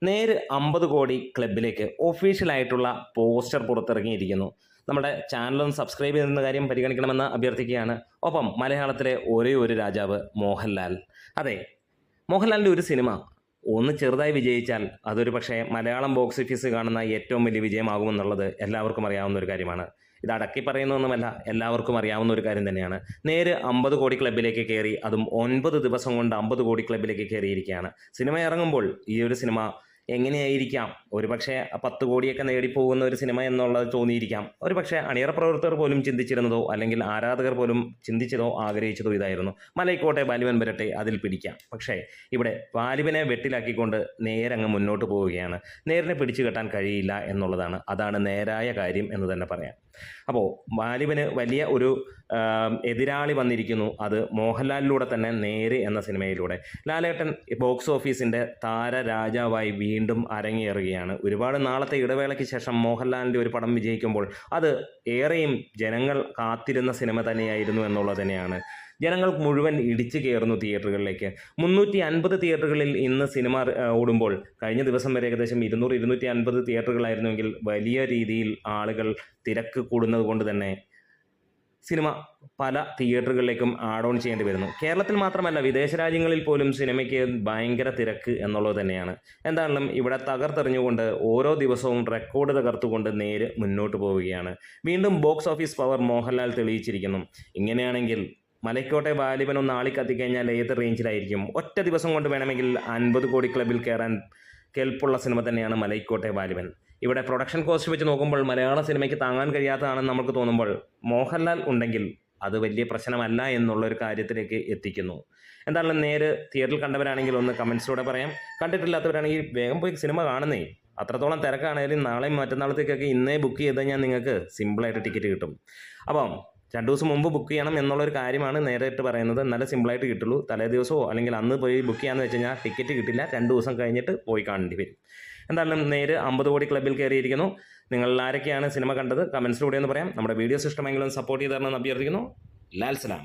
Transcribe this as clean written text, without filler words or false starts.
നേര് 50 കോടി ക്ലബിലേക്ക് ഒഫീഷ്യലായിട്ടുള്ള പോസ്റ്റർ പുറത്തിറങ്ങിയിരിക്കുന്നു. നമ്മുടെ ചാനലൊന്ന് സബ്സ്ക്രൈബ് ചെയ്യുന്ന കാര്യം പരിഗണിക്കണമെന്ന് അഭ്യർത്ഥിക്കുകയാണ്. ഒപ്പം മലയാളത്തിലെ ഒരേ ഒരു രാജാവ് മോഹൻലാൽ. അതെ, മോഹൻലാലിൻ്റെ ഒരു സിനിമ ഒന്ന് ചെറുതായി വിജയിച്ചാൽ അതൊരു പക്ഷേ മലയാളം ബോക്സ് ഓഫീസ് കാണുന്ന ഏറ്റവും വലിയ വിജയമാകുമെന്നുള്ളത് എല്ലാവർക്കും അറിയാവുന്ന ഒരു കാര്യമാണ്. ഇത് അടക്കി പറയുന്നതൊന്നുമല്ല, എല്ലാവർക്കും അറിയാവുന്ന ഒരു കാര്യം തന്നെയാണ്. നേര് 50 കോടി ക്ലബിലേക്ക് കയറി, അതും 9 ദിവസം കൊണ്ട് 50 കോടി ക്ലബിലേക്ക് കയറിയിരിക്കുകയാണ്. സിനിമ ഇറങ്ങുമ്പോൾ ഈ ഒരു സിനിമ എങ്ങനെയായിരിക്കാം, ഒരുപക്ഷെ 10 കോടിയൊക്കെ നേടിപ്പോകുന്ന ഒരു സിനിമ എന്നുള്ളത് തോന്നിയിരിക്കാം. ഒരുപക്ഷെ അണിയറ പ്രവർത്തകർ പോലും ചിന്തിച്ചിരുന്നതോ അല്ലെങ്കിൽ ആരാധകർ പോലും ചിന്തിച്ചതോ ആഗ്രഹിച്ചതോ ഇതായിരുന്നു. മലൈക്കോട്ടെ ബാലിബൻ വരട്ടെ, അതിൽ പിടിക്കാം. പക്ഷേ ഇവിടെ ബാലിബനെ വെട്ടിലാക്കിക്കൊണ്ട് നേരങ്ങ് മുന്നോട്ട് പോവുകയാണ്. നേരിനെ പിടിച്ചു കെട്ടാൻ കഴിയില്ല എന്നുള്ളതാണ്. അതാണ് നേരായ കാര്യം എന്ന് തന്നെ പറയാം. അപ്പോൾ ബാലിബന് വലിയ ഒരു എതിരാളി വന്നിരിക്കുന്നു. അത് മോഹൻലാലിലൂടെ തന്നെ നേര് എന്ന സിനിമയിലൂടെ. ലാലേട്ടൻ ബോക്സ് ഓഫീസിൻ്റെ താരരാജാവായി വീണ്ടും അരങ്ങേറുകയാണ്. ഒരുപാട് നാളത്തെ ഇടവേളയ്ക്ക് ശേഷം മോഹൻലാലിൻ്റെ ഒരു പടം വിജയിക്കുമ്പോൾ അത് ഏറെയും ജനങ്ങൾ കാത്തിരുന്ന സിനിമ തന്നെയായിരുന്നു എന്നുള്ളത് തന്നെയാണ്. ജനങ്ങൾ മുഴുവൻ ഇടിച്ചു കയറുന്നു തിയേറ്ററുകളിലേക്ക്. 350 തിയേറ്ററുകളിൽ ഇന്ന് സിനിമ ഓടുമ്പോൾ കഴിഞ്ഞ ദിവസം വരെ ഏകദേശം 200-250 തിയേറ്ററുകളായിരുന്നുവെങ്കിൽ വലിയ രീതിയിൽ ആളുകൾ തിരക്ക് കൂടുന്നത് കൊണ്ട് തന്നെ സിനിമ പല തിയേറ്ററുകളിലേക്കും ആഡ് ഓൺ ചെയ്യേണ്ടി വരുന്നു. കേരളത്തിൽ മാത്രമല്ല, വിദേശ രാജ്യങ്ങളിൽ പോലും സിനിമയ്ക്ക് ഭയങ്കര തിരക്ക് എന്നുള്ളത് തന്നെയാണ്. എന്തായാലും ഇവിടെ തകർത്തെറിഞ്ഞുകൊണ്ട് ഓരോ ദിവസവും റെക്കോർഡ് തകർത്തുകൊണ്ട് നേര് മുന്നോട്ട് പോവുകയാണ്. വീണ്ടും ബോക്സ് ഓഫീസ് പവർ മോഹൻലാൽ തെളിയിച്ചിരിക്കുന്നു. ഇങ്ങനെയാണെങ്കിൽ മലൈക്കോട്ടെ ബാലിബൻ ഒന്ന് ആളിക്കത്തിക്കഴിഞ്ഞാൽ ഏത് റേഞ്ചിലായിരിക്കും? ഒറ്റ ദിവസം കൊണ്ട് വേണമെങ്കിൽ 50 കോടി ക്ലബിൽ കയറാൻ കെൽപ്പുള്ള സിനിമ തന്നെയാണ് മലൈക്കോട്ടെ ബാലിബൻ. ഇവിടെ പ്രൊഡക്ഷൻ കോസ്റ്റ് വെച്ച് നോക്കുമ്പോൾ മലയാള സിനിമയ്ക്ക് താങ്ങാൻ കഴിയാത്തതാണെന്ന് നമുക്ക് തോന്നുമ്പോൾ മോഹൻലാൽ ഉണ്ടെങ്കിൽ അത് വലിയ പ്രശ്നമല്ല എന്നുള്ളൊരു കാര്യത്തിലേക്ക് എത്തിക്കുന്നു. എന്തായാലും നേര് തിയേറ്ററിൽ കണ്ടവരാണെങ്കിൽ ഒന്ന് കമൻസിലൂടെ പറയാം. കണ്ടിട്ടില്ലാത്തവരാണെങ്കിൽ വേഗം പോയി സിനിമ കാണുന്നേ. അത്രത്തോളം തിരക്കാണെങ്കിലും നാളെയും മറ്റന്നാളത്തേക്കൊക്കെ ഇന്നേ ബുക്ക് ചെയ്ത് കഴിഞ്ഞാൽ നിങ്ങൾക്ക് സിമ്പിളായിട്ട് ടിക്കറ്റ് കിട്ടും. അപ്പം 2 ദിവസം മുമ്പ് ബുക്ക് ചെയ്യണം എന്നുള്ളൊരു കാര്യമാണ് നേരിട്ട് പറയുന്നത്. നല്ല സിമ്പിളായിട്ട് കിട്ടുള്ളൂ. തലേ ദിവസമോ അല്ലെങ്കിൽ അന്ന് പോയി ബുക്ക് ചെയ്യാമെന്ന് വെച്ച് കഴിഞ്ഞാൽ ടിക്കറ്റ് കിട്ടില്ല. 2 ദിവസം കഴിഞ്ഞിട്ട് പോയി കാണേണ്ടി വരും. എന്തായാലും നേര് 50 കോടി ക്ലബിൽ കയറിയിരിക്കുന്നു. നിങ്ങൾ ആരൊക്കെയാണ് സിനിമ കണ്ടത് കമൻസിലൂടെ എന്ന് പറയാം. നമ്മുടെ വീഡിയോസ് ഇഷ്ടമെങ്കിലും സപ്പോർട്ട് ചെയ്ത് തരണമെന്ന് അഭ്യർത്ഥിക്കുന്നു. ലാൽ സലാം.